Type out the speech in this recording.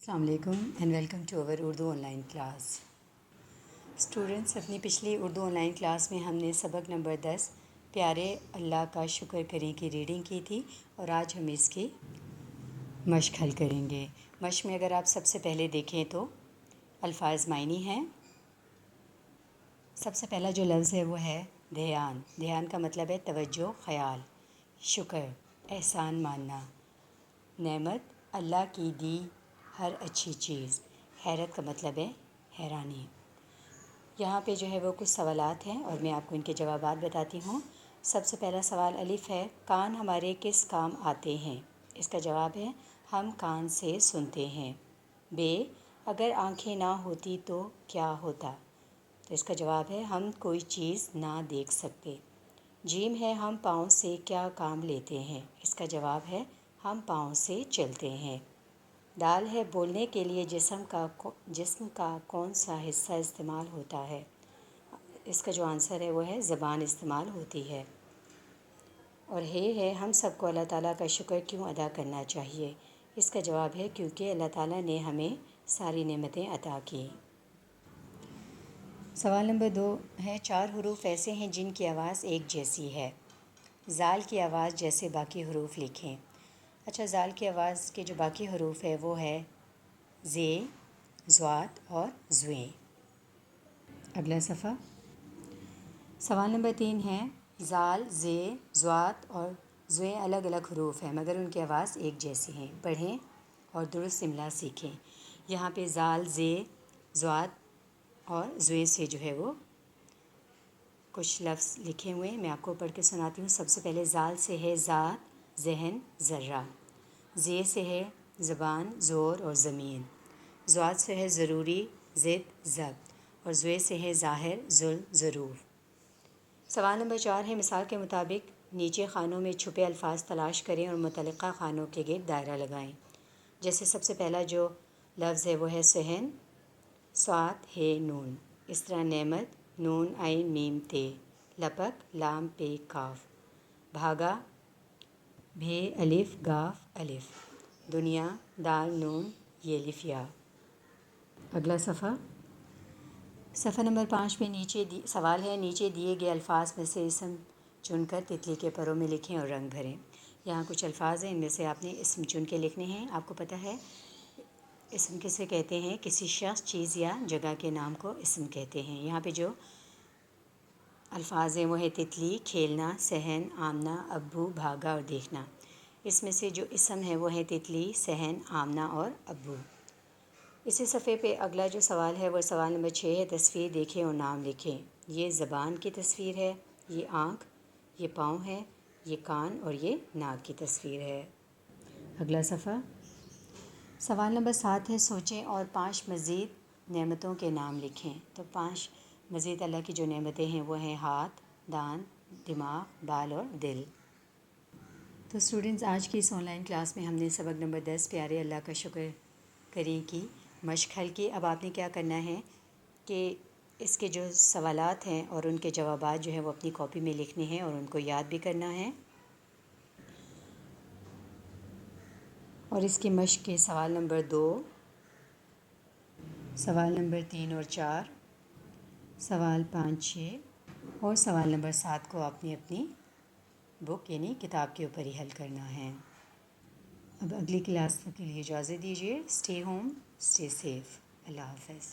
السلام علیکم and welcome to our Urdu online class. Students, اپنی پچھلی اردو آن لائن کلاس میں ہم نے سبق نمبر 10 پیارے اللہ کا شکر کریں کی ریڈنگ کی تھی، اور آج ہم اس کی مشق حل کریں گے. مشق میں اگر آپ سب سے پہلے دیکھیں تو الفاظ معنی ہیں. سب سے پہلا جو لفظ ہے وہ ہے دھیان. دھیان کا مطلب ہے توجہ، خیال. شکر، احسان ماننا. نعمت، اللہ کی دی ہر اچھی چیز. حیرت کا مطلب ہے حیرانی. یہاں پہ جو ہے وہ کچھ سوالات ہیں اور میں آپ کو ان کے جوابات بتاتی ہوں. سب سے پہلا سوال الف ہے، کان ہمارے کس کام آتے ہیں؟ اس کا جواب ہے ہم کان سے سنتے ہیں. بے، اگر آنکھیں نہ ہوتی تو کیا ہوتا؟ تو اس کا جواب ہے ہم کوئی چیز نہ دیکھ سکتے. جیم ہے، ہم پاؤں سے کیا کام لیتے ہیں؟ اس کا جواب ہے ہم پاؤں سے چلتے ہیں. دال ہے، بولنے کے لیے جسم کا کون سا حصہ استعمال ہوتا ہے؟ اس کا جو آنسر ہے وہ ہے زبان استعمال ہوتی ہے. اور ہے ہم سب کو اللہ تعالیٰ کا شکر کیوں ادا کرنا چاہیے؟ اس کا جواب ہے کیونکہ اللہ تعالیٰ نے ہمیں ساری نعمتیں عطا کی. سوال نمبر 2 ہے، 4 حروف ایسے ہیں جن کی آواز ایک جیسی ہے. زال کی آواز جیسے باقی حروف لکھیں. اچھا، زال کی آواز کے جو باقی حروف ہے وہ ہے زے، ضاد اور زویں. اگلا صفحہ. سوال نمبر 3 ہے، زال، زے، ضاد اور زویں الگ الگ حروف ہیں مگر ان کی آواز ایک جیسی ہیں. پڑھیں اور درست املا سیکھیں. یہاں پہ زال، زے، ضاد اور زویں سے جو ہے وہ کچھ لفظ لکھے ہوئے ہیں. میں آپ کو پڑھ کے سناتی ہوں. سب سے پہلے زال سے ہے ذات، ذہن، ذرہ. زے سے ہے زبان، زور اور زمین. ضاد سے ہے ضروری، ضد، ضبط. اور زویں سے ہے ظاہر، ظلم، ضرور. سوال نمبر 4 ہے، مثال کے مطابق نیچے خانوں میں چھپے الفاظ تلاش کریں اور متعلقہ خانوں کے گرد دائرہ لگائیں. جیسے سب سے پہلا جو لفظ ہے وہ ہے صحن، صاد ہے نون. اس طرح نعمت، نون عین میم تے. لپک، لام پے کاف. بھاگا، بھے الف گاف الف. دنیا، دال نون یہ الف یا. اگلا صفحہ. صفحہ نمبر 5 میں سوال ہے، نیچے دیے گئے الفاظ میں سے اسم چن کر تتلی کے پروں میں لکھیں اور رنگ بھریں. یہاں کچھ الفاظ ہیں، ان میں سے آپ نے اسم چن کے لکھنے ہیں. آپ کو پتہ ہے اسم کسے کہتے ہیں؟ کسی شخص، چیز یا جگہ کے نام کو اسم کہتے ہیں. یہاں پہ جو الفاظ ہیں وہ ہے تتلی، کھیلنا، صحن، آمنہ، ابو، بھاگا اور دیکھنا. اس میں سے جو اسم ہے وہ ہے تتلی، صحن، آمنہ اور ابو. اسی صفحے پہ اگلا جو سوال ہے وہ سوال نمبر 6 ہے، تصویر دیکھیں اور نام لکھیں. یہ زبان کی تصویر ہے، یہ آنکھ، یہ پاؤں ہے، یہ کان اور یہ ناک کی تصویر ہے. اگلا صفحہ. سوال نمبر 7 ہے، سوچیں اور 5 مزید نعمتوں کے نام لکھیں. تو 5 مزید اللہ کی جو نعمتیں ہیں وہ ہیں ہاتھ، دان، دماغ، بال اور دل. تو اسٹوڈنٹس، آج کی اس آن لائن کلاس میں ہم نے سبق نمبر 10 پیارے اللہ کا شکر کریں کی مشق حل کی. اب آپ نے کیا کرنا ہے کہ اس کے جو سوالات ہیں اور ان کے جوابات جو ہیں وہ اپنی کاپی میں لکھنے ہیں اور ان کو یاد بھی کرنا ہے. اور اس کی مشق کے سوال نمبر 2، سوال نمبر 3 اور 4، سوال 5، 6 اور سوال نمبر 7 کو آپ نے اپنی بک یعنی کتاب کے اوپر ہی حل کرنا ہے. اب اگلی کلاس کے لیے اجازت دیجیے. Stay home, stay safe. اللہ حافظ.